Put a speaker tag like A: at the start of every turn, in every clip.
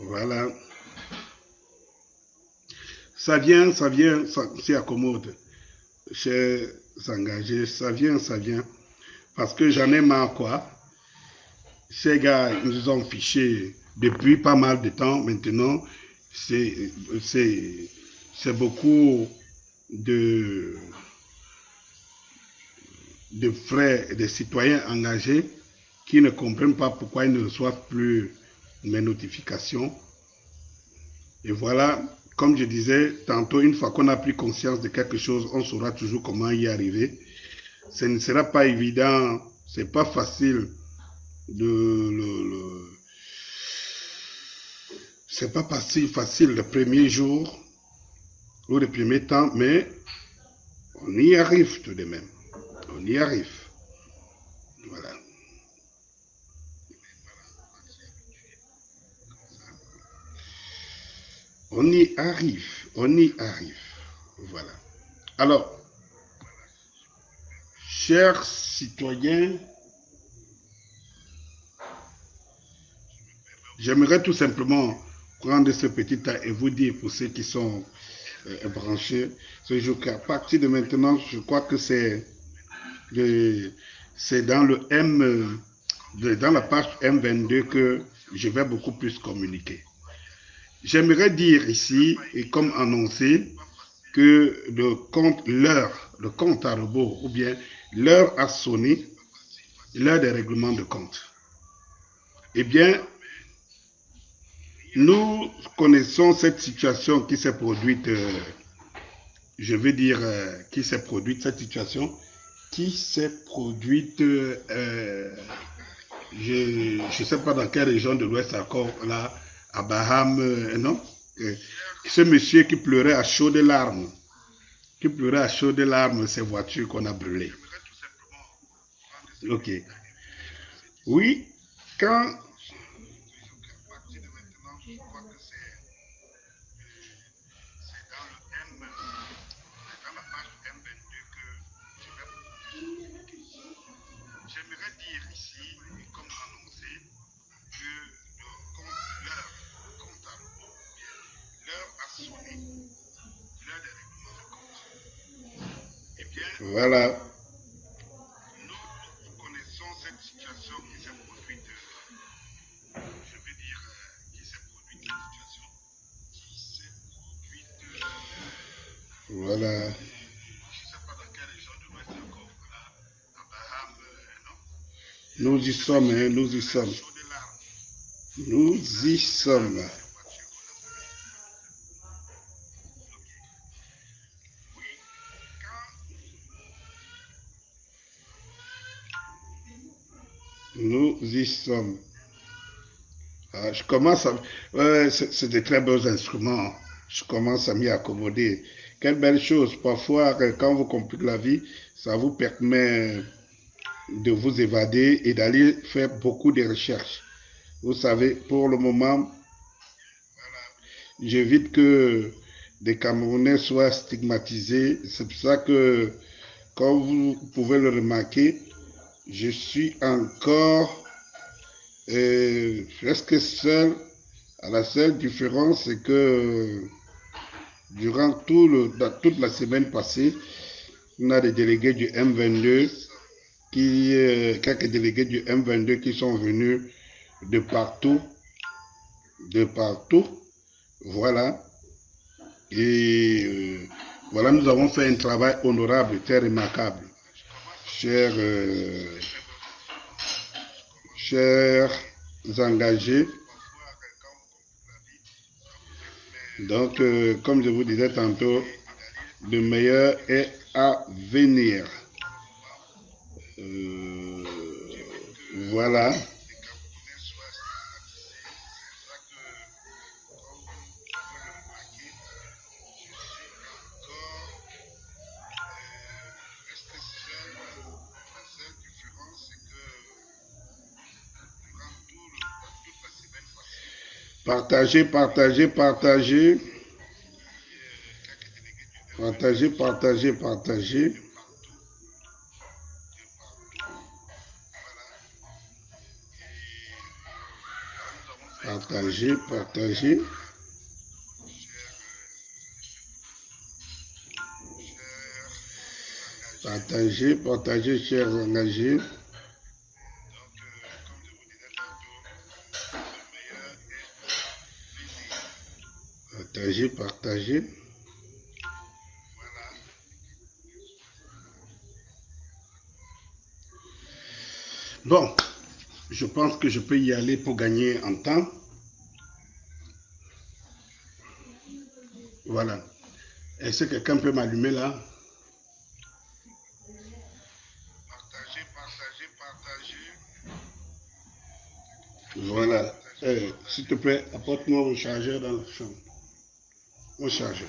A: Voilà. Ça vient, ça s'y accommode. Chers engagés, ça vient, ça vient. Parce que j'en ai marre, quoi. Ces gars, ils nous ont fichés depuis pas mal de temps. Maintenant, c'est beaucoup de, de frères et de citoyens engagés qui ne comprennent pas pourquoi ils ne reçoivent plus mes notifications. Et voilà, comme je disais tantôt, une fois qu'on a pris conscience de quelque chose, on saura toujours comment y arriver. Ce ne sera pas évident, c'est pas facile c'est pas facile le premier jour ou le premier temps, mais on y arrive tout de même. On y arrive. Voilà. On y arrive. On y arrive. Voilà. Alors, chers citoyens, j'aimerais tout simplement prendre ce petit temps et vous dire pour ceux qui sont branchés, ce jour qu'à partir de maintenant, je crois que c'est dans le dans la page M22 que je vais beaucoup plus communiquer. J'aimerais dire ici, et comme annoncé, que le compte à rebours, ou bien l'heure a sonné, l'heure des règlements de compte. Eh bien, nous connaissons cette situation qui s'est produite, je veux dire, qui s'est produite, cette situation qui s'est produite, je ne sais pas dans quelle région de l'Ouest encore, là, à Baham, non ce monsieur qui pleurait à chaudes larmes, ses voitures qu'on a brûlées. Ok. Oui, quand j'aimerais dire ici, comme annoncé, que le compte à rebours, l'heure a sonné, l'heure des règlements de compte. Eh bien, voilà. Nous connaissons cette situation qui s'est produite, je veux dire, qui s'est produite, cette situation qui s'est produite, voilà. Je ne sais pas dans quelle région de l'Ouest encore, là, à Baham, non? Nous y sommes, hein, nous y sommes. Nous y sommes. Nous y sommes. Ah, je commence à... c'est de très beaux instruments. Je commence à m'y accommoder. Quelle belle chose. Parfois, quand vous compliquez la vie, ça vous permet de vous évader et d'aller faire beaucoup de recherches. Vous savez, pour le moment, j'évite que des Camerounais soient stigmatisés. C'est pour ça que, comme vous pouvez le remarquer, je suis encore presque seul. La seule différence, c'est que durant toute la semaine passée, on a des délégués du M22 quelques délégués du M22 qui sont venus de partout, voilà. Et voilà, nous avons fait un travail honorable, très remarquable. Chers engagés, donc comme je vous disais tantôt, le meilleur est à venir. Voilà.
B: Partagez, partagez, partagez. Partagez, partagez, partagez. Partagez, partagez. Partagez, partagez, chers engagés. Partagez, partagez. Bon, je pense que je peux y aller pour gagner en temps. Voilà. Est-ce que quelqu'un peut m'allumer là?
A: Partagez, partagez, partagez.
B: Voilà. S'il te plaît, apporte-moi mon chargeur dans la chambre. Mon chargeur.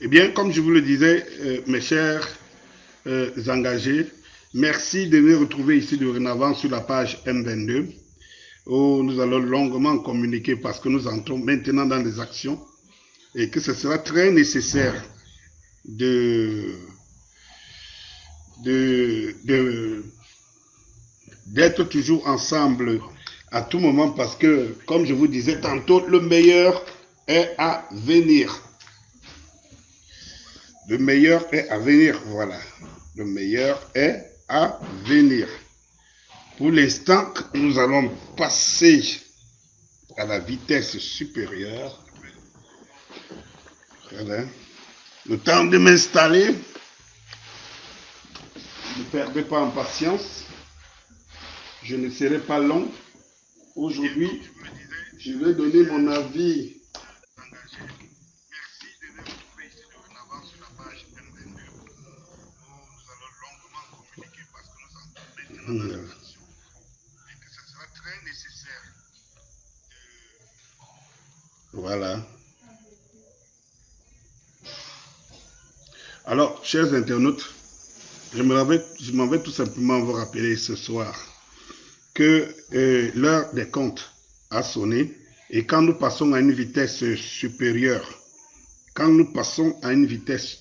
B: Eh bien, comme je vous le disais, mes chers engagés, merci de nous retrouver ici dorénavant sur la page M22, où nous allons longuement communiquer parce que nous entrons maintenant dans les actions et que ce sera très nécessaire d'être toujours ensemble à tout moment parce que, comme je vous disais tantôt, le meilleur est à venir. Le meilleur est à venir, voilà. Le meilleur est à venir. Pour l'instant, nous allons passer à la vitesse supérieure. Voilà. Le temps de m'installer. Ne perdez pas en patience. Je ne serai pas long. Aujourd'hui, je vais donner mon avis.
A: Merci de nous retrouver ici dorénavant sur la page M22, où nous allons longuement communiquer parce que nous entrons maintenant dans les actions et que ce sera très nécessaire.
B: Voilà. Alors, chers internautes, je m'en vais tout simplement vous rappeler ce soir que l'heure des comptes a sonné et quand nous passons à une vitesse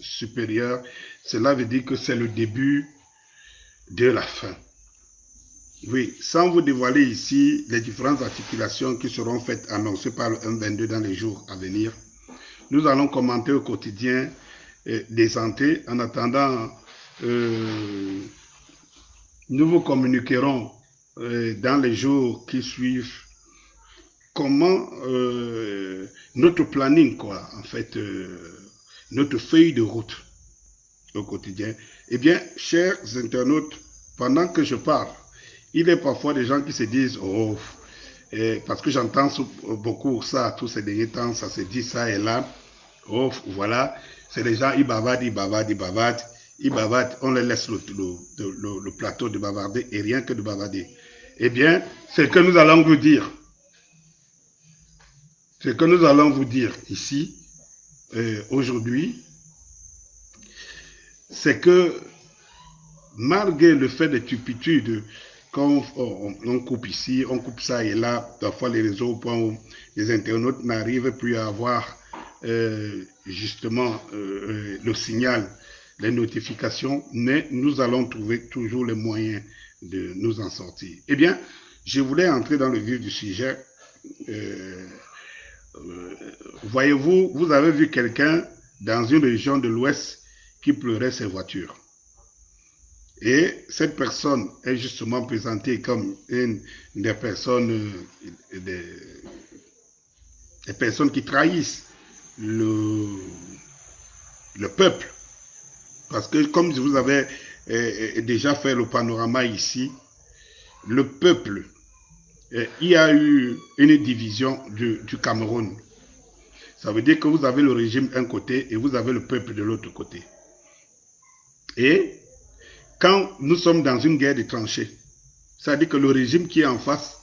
B: supérieure, cela veut dire que c'est le début de la fin. Oui, sans vous dévoiler ici les différentes articulations qui seront faites, annoncées par le M22 dans les jours à venir, nous allons commenter au quotidien des entrées. En attendant, nous vous communiquerons dans les jours qui suivent comment notre planning, quoi, en fait, notre feuille de route au quotidien. Eh bien, chers internautes, pendant que je parle, il y a parfois des gens qui se disent, oh, parce que j'entends beaucoup ça tous ces derniers temps, ça se dit ça et là, oh, voilà, c'est les gens, ils bavardent, on les laisse le plateau de bavarder et rien que de bavarder. Eh bien, c'est ce que nous allons vous dire. Ce que nous allons vous dire ici, aujourd'hui, c'est que malgré le fait de turpitude, quand on coupe ici, on coupe ça et là, parfois les réseaux au point où les internautes n'arrivent plus à avoir justement le signal, les notifications, mais nous allons trouver toujours les moyens de nous en sortir. Eh bien, je voulais entrer dans le vif du sujet. Voyez-vous, vous avez vu quelqu'un dans une région de l'Ouest qui pleurait ses voitures. Et cette personne est justement présentée comme une des personnes, des personnes qui trahissent le peuple. Parce que comme je vous avais déjà fait le panorama ici, le peuple, il y a eu une division du Cameroun. Ça veut dire que vous avez le régime d'un côté et vous avez le peuple de l'autre côté. Et quand nous sommes dans une guerre de tranchées, ça veut dire que le régime qui est en face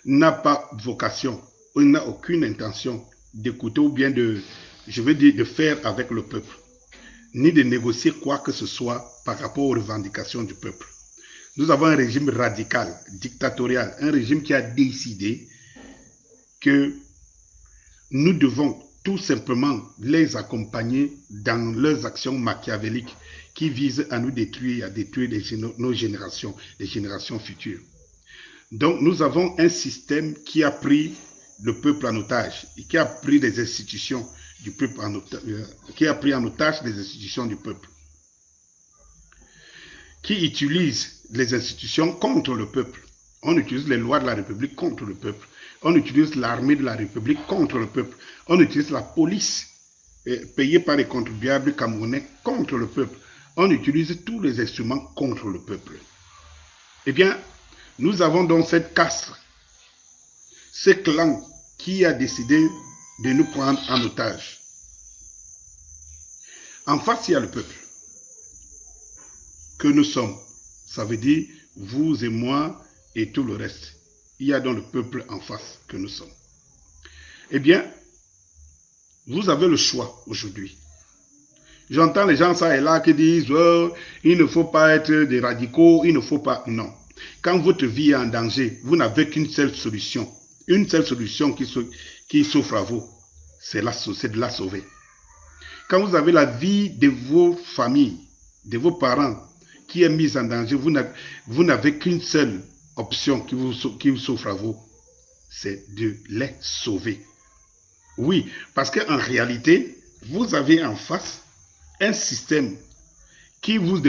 B: n'a pas vocation, ou n'a aucune intention d'écouter ou bien de faire avec le peuple. ni de négocier quoi que ce soit par rapport aux revendications du peuple. Nous avons un régime radical, dictatorial, un régime qui a décidé que nous devons tout simplement les accompagner dans leurs actions machiavéliques qui visent à nous détruire, à détruire nos générations, les générations futures. Donc nous avons un système qui a pris le peuple en otage et qui a pris les institutions du peuple en otage, qui a pris en otage les institutions du peuple, qui utilise les institutions contre le peuple. On utilise les lois de la République contre le peuple. On utilise l'armée de la République contre le peuple. On utilise la police payée par les contribuables camerounais contre le peuple. On utilise tous les instruments contre le peuple. Eh bien, nous avons donc cette caste, ce clan qui a décidé de nous prendre en otage. En face, il y a le peuple que nous sommes. Ça veut dire vous et moi et tout le reste. Il y a donc le peuple en face que nous sommes. Eh bien, vous avez le choix aujourd'hui. J'entends les gens ça et là qui disent oh, il ne faut pas être des radicaux, il ne faut pas... Non. Quand votre vie est en danger, vous n'avez qu'une seule solution. Une seule solution qui s'offre à vous, c'est de la sauver. Quand vous avez la vie de vos familles, de vos parents qui est mise en danger, vous n'avez qu'une seule option qui vous s'offre à vous, c'est de les sauver. Oui, parce qu'en réalité, vous avez en face un système qui vous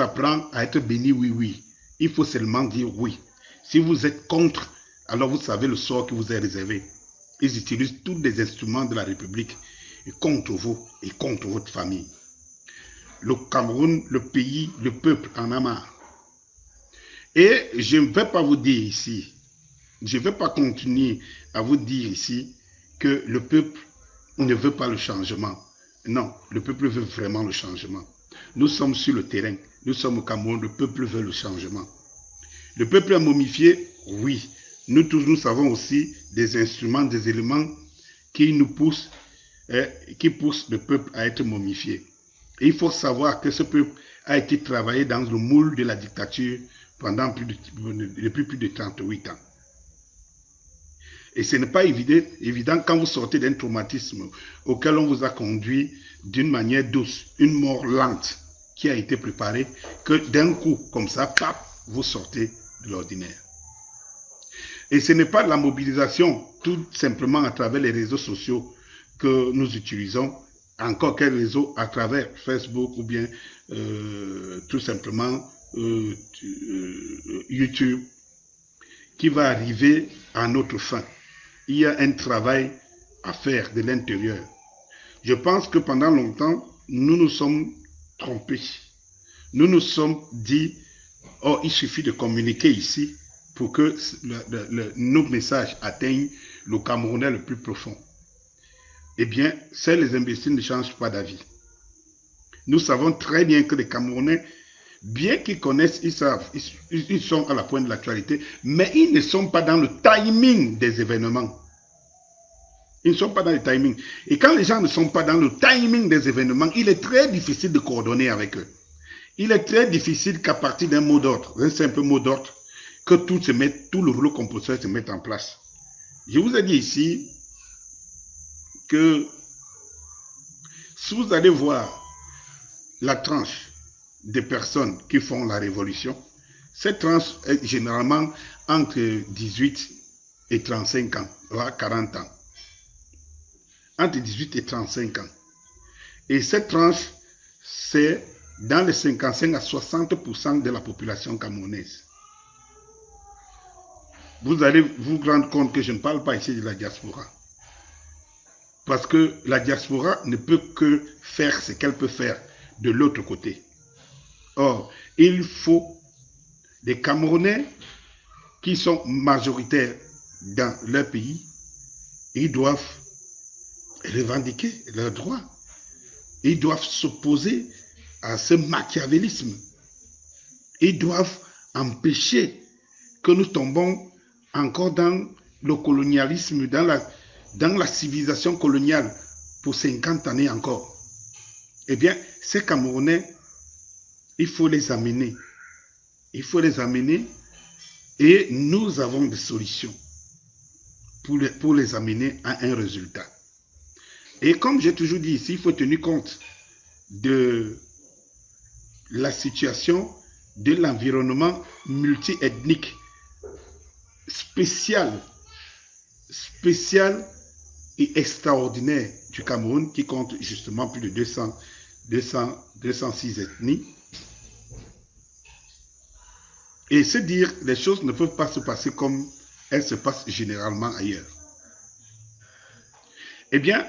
B: apprend à être béni, oui, oui. Il faut seulement dire oui. Si vous êtes contre, alors vous savez le sort qui vous est réservé. Ils utilisent tous les instruments de la République contre vous et contre votre famille. Le Cameroun, le pays, le peuple en a marre. Et je ne vais pas vous dire ici, je ne vais pas continuer à vous dire ici que le peuple ne veut pas le changement. Non, le peuple veut vraiment le changement. Nous sommes sur le terrain, nous sommes au Cameroun, le peuple veut le changement. Le peuple est momifié, oui. Nous tous, nous savons aussi des instruments, des éléments qui nous poussent, qui poussent le peuple à être momifié. Et il faut savoir que ce peuple a été travaillé dans le moule de la dictature pendant depuis plus de 38 ans. Et ce n'est pas évident quand vous sortez d'un traumatisme auquel on vous a conduit d'une manière douce, une mort lente qui a été préparée, que d'un coup, comme ça, paf, vous sortez de l'ordinaire. Et ce n'est pas de la mobilisation, tout simplement à travers les réseaux sociaux que nous utilisons, encore quel réseau, à travers Facebook ou bien tout simplement YouTube, qui va arriver à notre fin. Il y a un travail à faire de l'intérieur. Je pense que pendant longtemps, nous nous sommes trompés. Nous nous sommes dit, oh, il suffit de communiquer ici pour que nos messages atteignent le Camerounais le plus profond. Eh bien, les imbéciles ne changent pas d'avis. Nous savons très bien que les Camerounais, bien qu'ils connaissent, ils savent, ils sont à la pointe de l'actualité, mais ils ne sont pas dans le timing des événements. Ils ne sont pas dans le timing. Et quand les gens ne sont pas dans le timing des événements, il est très difficile de coordonner avec eux. Il est très difficile qu'à partir d'un mot d'ordre, un simple mot d'ordre, que tout le rouleau compresseur se mette en place. Je vous ai dit ici que si vous allez voir la tranche des personnes qui font la révolution, cette tranche est généralement entre 18 et 35 ans, voire 40 ans. Entre 18 et 35 ans. Et cette tranche, c'est dans les 55 à 60% de la population camerounaise. Vous allez vous rendre compte que je ne parle pas ici de la diaspora. Parce que la diaspora ne peut que faire ce qu'elle peut faire de l'autre côté. Or, il faut des Camerounais qui sont majoritaires dans leur pays. Ils doivent revendiquer leurs droits. Ils doivent s'opposer à ce machiavélisme. Ils doivent empêcher que nous tombons encore dans le colonialisme, dans la civilisation coloniale pour 50 années encore. Eh bien, ces Camerounais, il faut les amener. Il faut les amener et nous avons des solutions pour les amener à un résultat. Et comme j'ai toujours dit ici, il faut tenir compte de la situation de l'environnement multiethnique spécial et extraordinaire du Cameroun qui compte justement plus de 206 ethnies. Et se dire, les choses ne peuvent pas se passer comme elles se passent généralement ailleurs. Eh bien,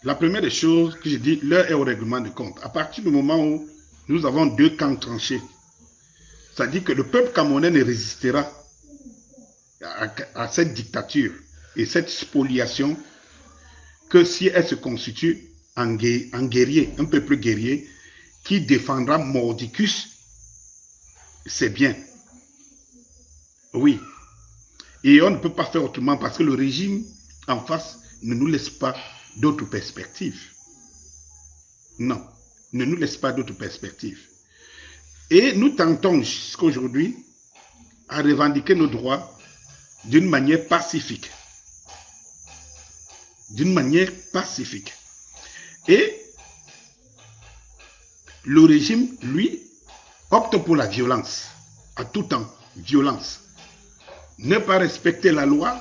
B: la première des choses que j'ai dit, l'heure est au règlement de compte. À partir du moment où nous avons deux camps tranchés, ça dit que le peuple camerounais ne résistera à cette dictature et cette spoliation que si elle se constitue en guerrier, un peuple guerrier qui défendra mordicus c'est bien. Oui. Et on ne peut pas faire autrement parce que le régime en face ne nous laisse pas d'autres perspectives. Non, ne nous laisse pas d'autres perspectives. Et nous tentons jusqu'aujourd'hui à revendiquer nos droits d'une manière pacifique. D'une manière pacifique. Et le régime, lui, opte pour la violence, à tout temps, violence. Ne pas respecter la loi,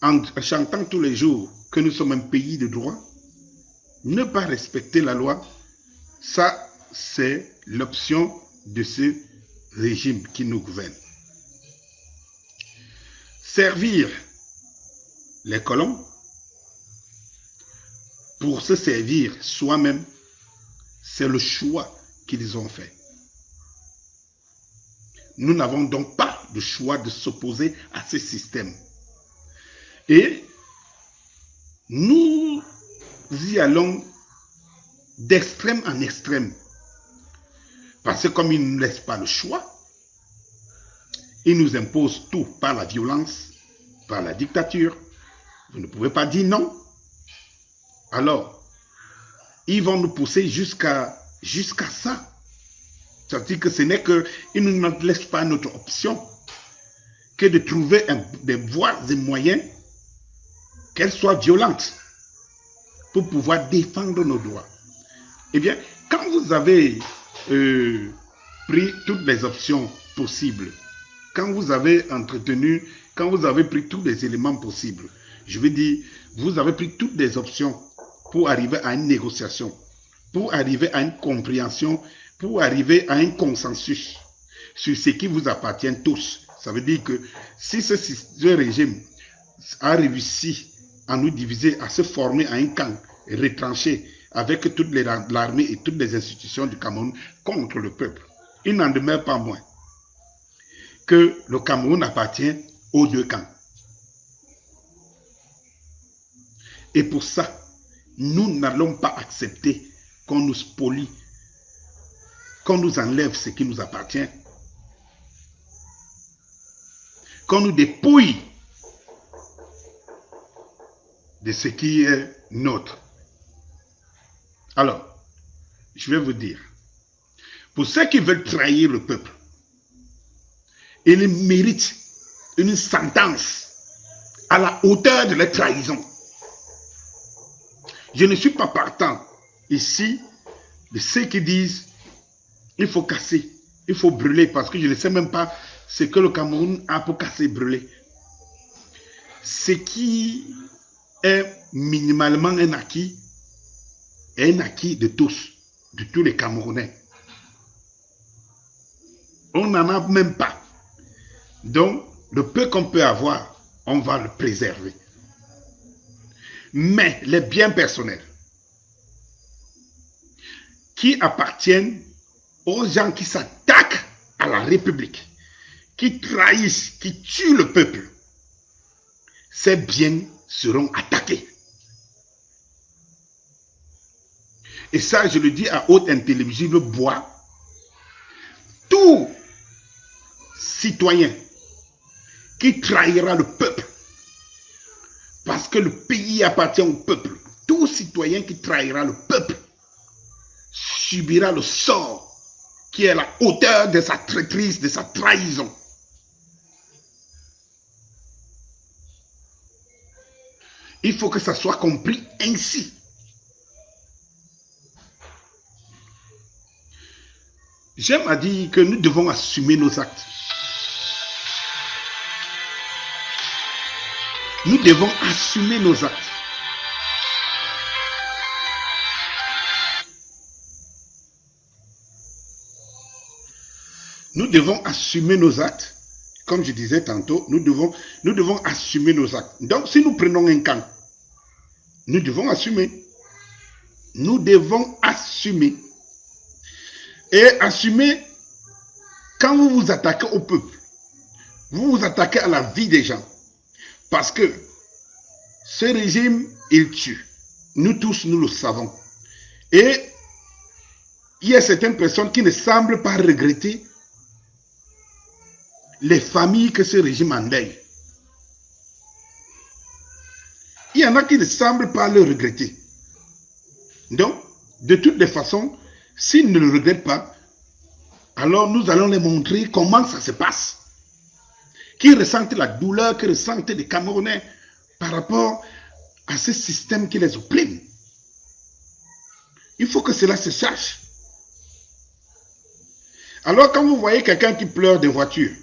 B: en chantant tous les jours que nous sommes un pays de droit, ne pas respecter la loi, ça c'est l'option de ce régime qui nous gouverne. Servir les colons pour se servir soi-même, c'est le choix qu'ils ont fait. Nous n'avons donc pas le choix de s'opposer à ce système. Et nous y allons d'extrême en extrême. Parce que comme ils ne nous laissent pas le choix, ils nous imposent tout par la violence, par la dictature. Vous ne pouvez pas dire non. Alors, ils vont nous pousser jusqu'à ça. C'est-à-dire que ce n'est qu'ils ne nous laissent pas notre option que de trouver des voies et moyens, qu'elles soient violentes, pour pouvoir défendre nos droits. Eh bien, quand vous avez pris toutes les options possibles, quand vous avez entretenu, quand vous avez pris tous les éléments possibles, je veux dire, vous avez pris toutes les options pour arriver à une négociation, pour arriver à une compréhension, pour arriver à un consensus sur ce qui vous appartient tous. Ça veut dire que si ce régime a réussi à nous diviser, à se former à un camp retranché avec toute l'armée et toutes les institutions du Cameroun contre le peuple, il n'en demeure pas moins que le Cameroun appartient aux deux camps. Et pour ça, nous n'allons pas accepter qu'on nous spolie, qu'on nous enlève ce qui nous appartient, qu'on nous dépouille de ce qui est nôtre. Alors, je vais vous dire, pour ceux qui veulent trahir le peuple, ils méritent une sentence à la hauteur de leur trahison. Je ne suis pas partant ici de ceux qui disent il faut casser, il faut brûler, parce que je ne sais même pas ce que le Cameroun a pour casser et brûler. Ce qui est minimalement un acquis est un acquis de tous les Camerounais. On n'en a même pas. Donc, le peu qu'on peut avoir, on va le préserver. Mais les biens personnels qui appartiennent aux gens qui s'attaquent à la République, qui trahissent, qui tuent le peuple, ces biens seront attaqués. Et ça, je le dis à haute intelligible voix, tout citoyen qui trahira le peuple, parce que le pays appartient au peuple, tout citoyen qui trahira le peuple subira le sort qui est à la hauteur de sa traîtrise, de sa trahison. Il faut que ça soit compris ainsi. J'aime à dire que nous devons assumer nos actes. Nous devons assumer nos actes. Nous devons assumer nos actes. Comme je disais tantôt, nous devons assumer nos actes. Donc, si nous prenons un camp, nous devons assumer. Nous devons assumer. Et assumer, quand vous vous attaquez au peuple, vous vous attaquez à la vie des gens. Parce que ce régime, il tue. Nous tous, nous le savons. Et il y a certaines personnes qui ne semblent pas regretter les familles que ce régime endeuille. Il y en a qui ne semblent pas le regretter. Donc, de toutes les façons, s'ils ne le regrettent pas, alors nous allons les montrer comment ça se passe. Qui ressentent la douleur, qui ressentent les Camerounais par rapport à ce système qui les opprime. Il faut que cela se sache. Alors quand vous voyez quelqu'un qui pleure des voitures,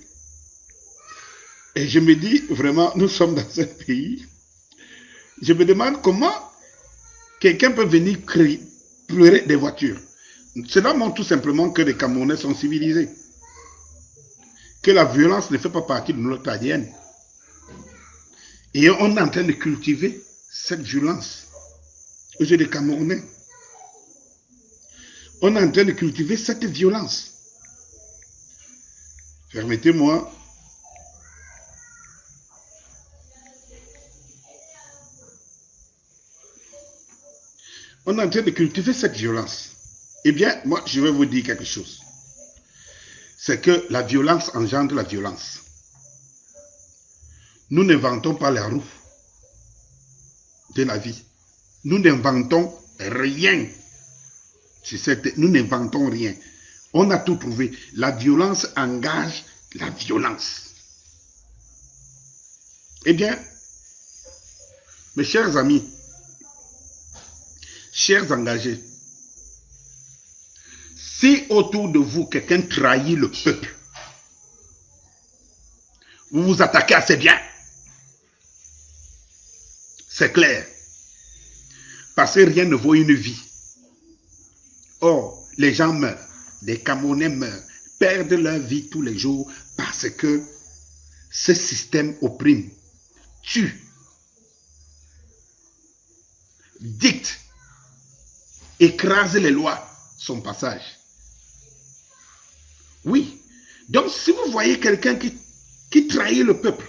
B: et je me dis, vraiment, nous sommes dans un pays, je me demande comment quelqu'un peut venir pleurer des voitures. Cela montre tout simplement que les Camerounais sont civilisés. Que la violence ne fait pas partie de notre ADN. Et on est en train de cultiver cette violence. Aux yeux des Camerounais. On est en train de cultiver cette violence. Permettez-moi. On est en train de cultiver cette violence. Eh bien, moi, je vais vous dire quelque chose. C'est que la violence engendre la violence. Nous n'inventons pas la roue de la vie. Nous n'inventons rien. Nous n'inventons rien. On a tout trouvé. La violence engage la violence. Eh bien, mes chers amis, chers engagés, si autour de vous, quelqu'un trahit le peuple, vous vous attaquez à ses biens. C'est clair. Parce que rien ne vaut une vie. Or, les gens meurent. Des Camerounais meurent. Perdent leur vie tous les jours parce que ce système opprime, tue, dicte, écrase les lois, son passage. Oui. Donc, si vous voyez quelqu'un qui trahit le peuple,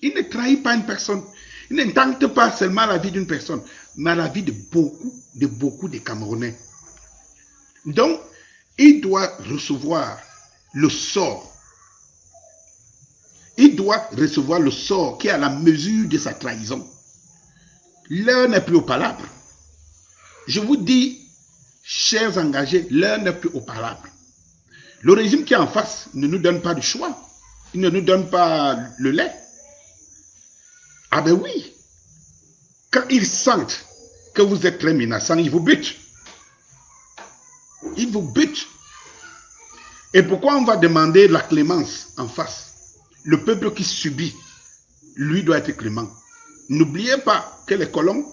B: il ne trahit pas une personne. Il n'intente pas seulement la vie d'une personne, mais la vie de beaucoup de Camerounais. Donc, il doit recevoir le sort. Il doit recevoir le sort qui est à la mesure de sa trahison. L'heure n'est plus aux palabres. Je vous dis, chers engagés, l'heure n'est plus aux palabres. Le régime qui est en face ne nous donne pas de choix. Il ne nous donne pas le lait. Ah ben oui. Quand ils sentent que vous êtes très menaçant, ils vous butent. Ils vous butent. Et pourquoi on va demander la clémence en face? Le peuple qui subit, lui doit être clément. N'oubliez pas que les colons,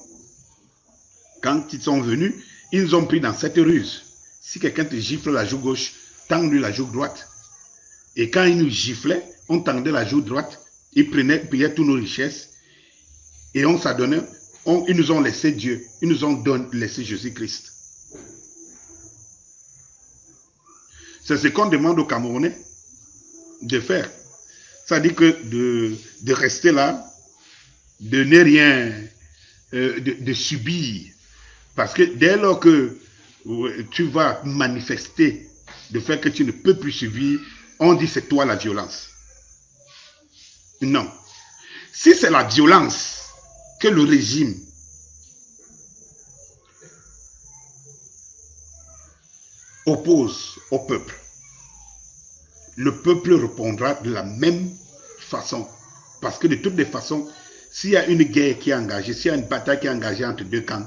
B: quand ils sont venus, ils nous ont pris dans cette ruse. Si quelqu'un te gifle la joue gauche, tends-lui la joue droite. Et quand ils nous giflaient, on tendait la joue droite, ils pillaient toutes nos richesses, et on s'adonnait, ils nous ont laissé Dieu, ils nous ont laissé Jésus-Christ. C'est ce qu'on demande aux Camerounais de faire. C'est-à-dire que de rester là, de ne rien, de subir. Parce que dès lors que tu vas manifester le fait que tu ne peux plus subir, on dit c'est toi la violence. Non. Si c'est la violence que le régime oppose au peuple, le peuple répondra de la même façon. Parce que de toutes les façons, s'il y a une guerre qui est engagée, s'il y a une bataille qui est engagée entre deux camps,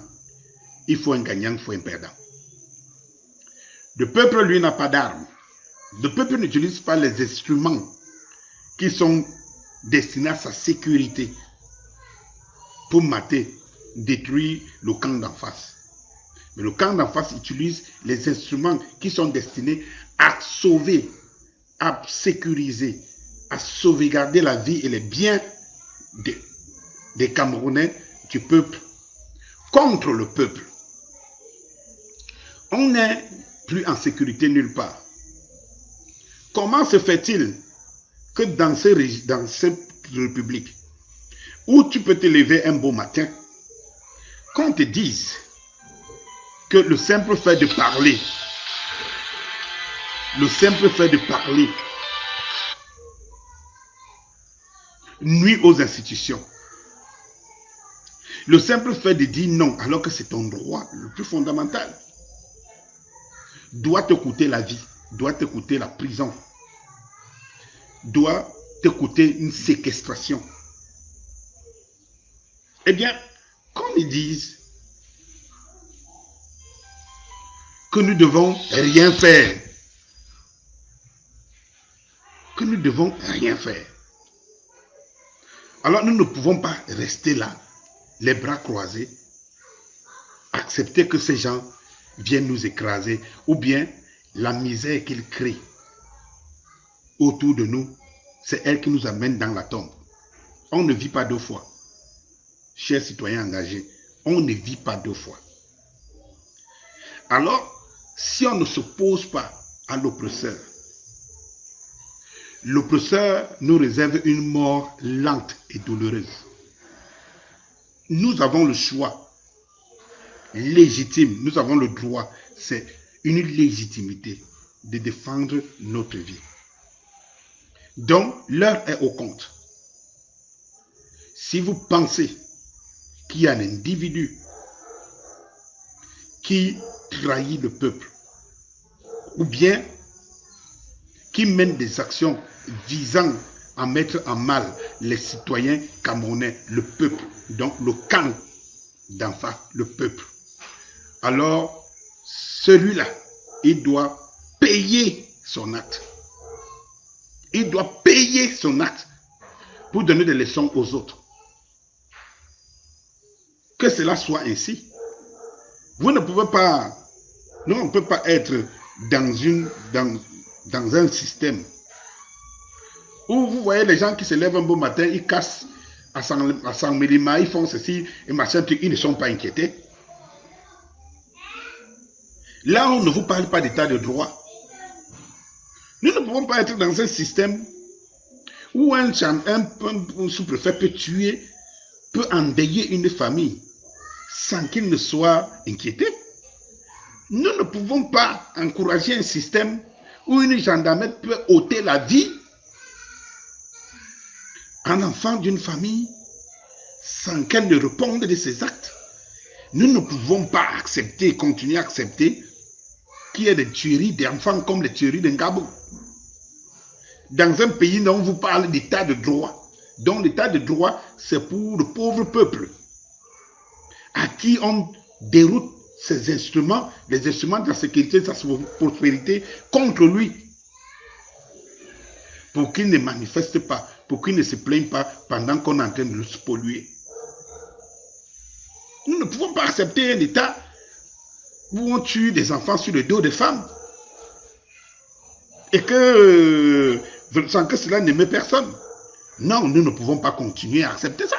B: il faut un gagnant, il faut un perdant. Le peuple, lui, n'a pas d'armes. Le peuple n'utilise pas les instruments qui sont destinés à sa sécurité pour mater, détruire le camp d'en face. Mais le camp d'en face utilise les instruments qui sont destinés à sauver, à sécuriser, à sauvegarder la vie et les biens des Camerounais, du peuple, contre le peuple. On n'est plus en sécurité nulle part. Comment se fait-il que dans cette république, où tu peux te lever un beau matin, qu'on te dise que le simple fait de parler, nuit aux institutions. Le simple fait de dire non, alors que c'est ton droit le plus fondamental, doit te coûter la vie, doit te coûter la prison, doit te coûter une séquestration. Eh bien, qu'on ils disent que nous devons rien faire, que nous devons rien faire. Alors nous ne pouvons pas rester là, les bras croisés, accepter que ces gens viennent nous écraser, ou bien la misère qu'ils créent autour de nous, c'est elle qui nous amène dans la tombe. On ne vit pas deux fois. Chers citoyens engagés, on ne vit pas deux fois. Alors, si on ne s'oppose pas à l'oppresseur, l'oppresseur nous réserve une mort lente et douloureuse. Nous avons le choix légitime, nous avons le droit, c'est une légitimité de défendre notre vie. Donc, l'heure est au compte. Si vous pensez qu'il y a un individu qui trahit le peuple, ou bien qui mène des actions visant à mettre en mal les citoyens camerounais, le peuple, donc le camp d'en face, le peuple, alors celui-là, il doit payer son acte. Il doit payer son acte pour donner des leçons aux autres. Que cela soit ainsi. Vous ne pouvez pas, nous on ne peut pas être dans un système où vous voyez les gens qui se lèvent un beau matin, ils cassent à San Mélima, ils font ceci et machin, ils ne sont pas inquiétés. Là, on ne vous parle pas d'état de droit. Nous ne pouvons pas être dans un système où un sous-préfet peut tuer, peut endeuiller une famille sans qu'il ne soit inquiété. Nous ne pouvons pas encourager un système où une gendarmerie peut ôter la vie à un enfant d'une famille sans qu'elle ne réponde de ses actes. Nous ne pouvons pas accepter, continuer à accepter qu'il y ait des tueries d'enfants comme les tueries de Ngabo. Dans un pays dont on vous parle d'état de droit, dont l'état de droit, c'est pour le pauvre peuple, à qui on déroute ses instruments, les instruments de la sécurité, de sa prospérité, contre lui, pour qu'il ne manifeste pas, pour qu'il ne se plaigne pas pendant qu'on est en train de le polluer. Nous ne pouvons pas accepter un état où on tue des enfants sur le dos des femmes et que sans que cela n'aime personne. Non, nous ne pouvons pas continuer à accepter ça.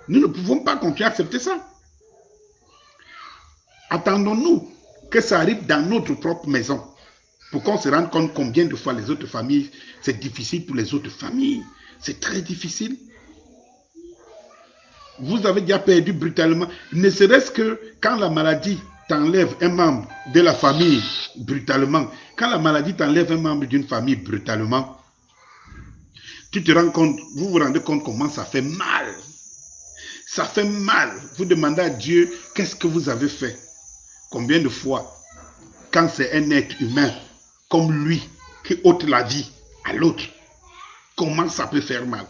B: Nous ne pouvons pas continuer à accepter ça. Attendons-nous que ça arrive dans notre propre maison pour qu'on se rende compte combien de fois les autres familles, c'est difficile pour les autres familles. C'est très difficile. Vous avez déjà perdu brutalement, ne serait-ce que quand la maladie t'enlève un membre de la famille brutalement, quand la maladie t'enlève un membre d'une famille brutalement, tu te rends compte, vous vous rendez compte comment ça fait mal. Ça fait mal. Vous demandez à Dieu, qu'est-ce que vous avez fait? Combien de fois quand c'est un être humain comme lui qui ôte la vie à l'autre, comment ça peut faire mal?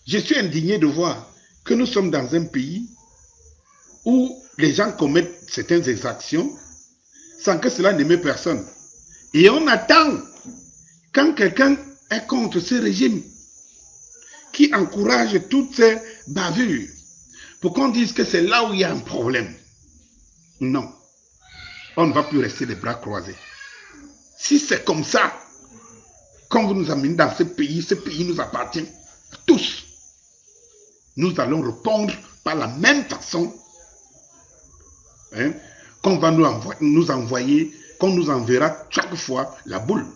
B: Je suis indigné de voir que nous sommes dans un pays où les gens commettent certaines exactions sans que cela n'aime personne. Et on attend, quand quelqu'un est contre ce régime, qui encourage toutes ces bavures, pour qu'on dise que c'est là où il y a un problème. Non, on ne va plus rester les bras croisés. Si c'est comme ça, quand vous nous amenez dans ce pays nous appartient à tous. Nous allons répondre par la même façon qu'on va nous envoyer, qu'on nous enverra chaque fois la boule.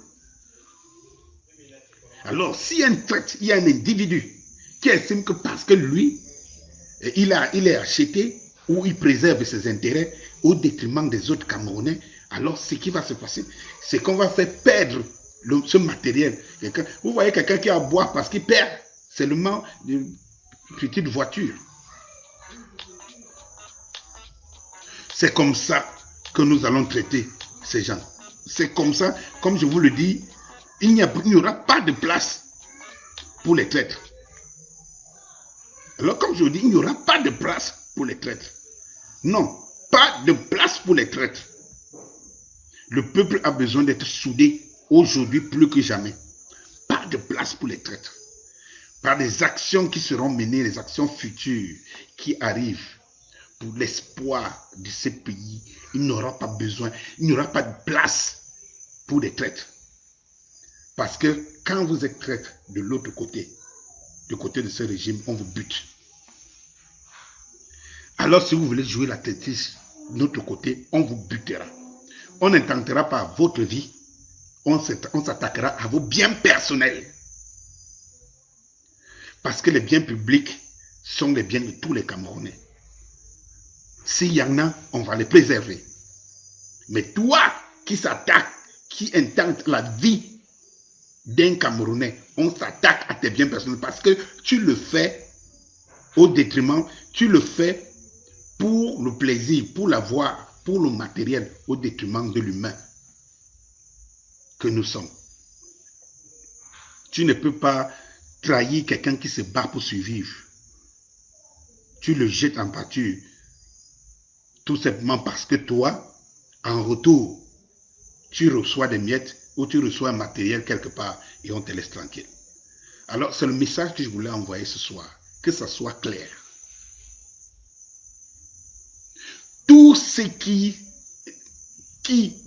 B: Alors, s'il y a un individu qui estime que parce que lui, il est acheté ou il préserve ses intérêts au détriment des autres Camerounais, alors ce qui va se passer, c'est qu'on va faire perdre ce matériel. Vous voyez quelqu'un qui a à boire parce qu'il perd seulement une petite voiture. C'est comme ça que nous allons traiter ces gens. C'est comme ça, comme je vous le dis, il n'y aura pas de place pour les traîtres. Alors, comme je vous dis, il n'y aura pas de place pour les traîtres. Non, pas de place pour les traîtres. Le peuple a besoin d'être soudé aujourd'hui plus que jamais. Pas de place pour les traîtres. Par des actions qui seront menées, les actions futures qui arrivent pour l'espoir de ce pays, il n'y aura pas besoin, il n'y aura pas de place pour les traîtres. Parce que quand vous êtes traître de l'autre côté, du côté de ce régime, on vous bute. Alors si vous voulez jouer la traîtrise de notre côté, on vous butera. On n'intentera pas votre vie, on s'attaquera à vos biens personnels. Parce que les biens publics sont les biens de tous les Camerounais. S'il y en a, on va les préserver. Mais toi qui s'attaque, qui intente la vie d'un Camerounais, on s'attaque à tes biens personnels parce que tu le fais au détriment, tu le fais pour le plaisir, pour l'avoir, pour le matériel, au détriment de l'humain que nous sommes. Tu ne peux pas trahir quelqu'un qui se bat pour survivre. Tu le jettes en pâture, tout simplement parce que toi, en retour, tu reçois des miettes ou tu reçois un matériel quelque part et on te laisse tranquille. Alors, c'est le message que je voulais envoyer ce soir, que ça soit clair. Tous ceux qui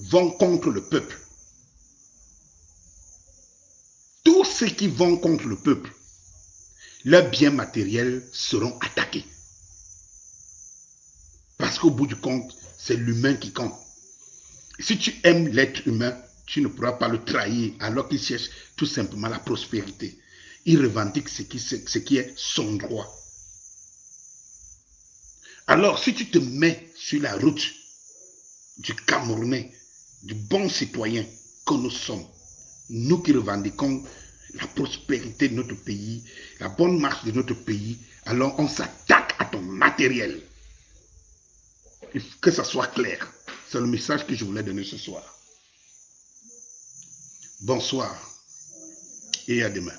B: vont contre le peuple, tous ceux qui vont contre le peuple, leurs biens matériels seront attaqués. Parce qu'au bout du compte, c'est l'humain qui compte. Si tu aimes l'être humain, tu ne pourras pas le trahir alors qu'il cherche tout simplement la prospérité. Il revendique ce qui est son droit. Alors, si tu te mets sur la route du Camerounais, du bon citoyen que nous sommes, nous qui revendiquons la prospérité de notre pays, la bonne marche de notre pays, alors on s'attaque à ton matériel. Il faut que ça soit clair. C'est le message que je voulais donner ce soir. Bonsoir et à demain.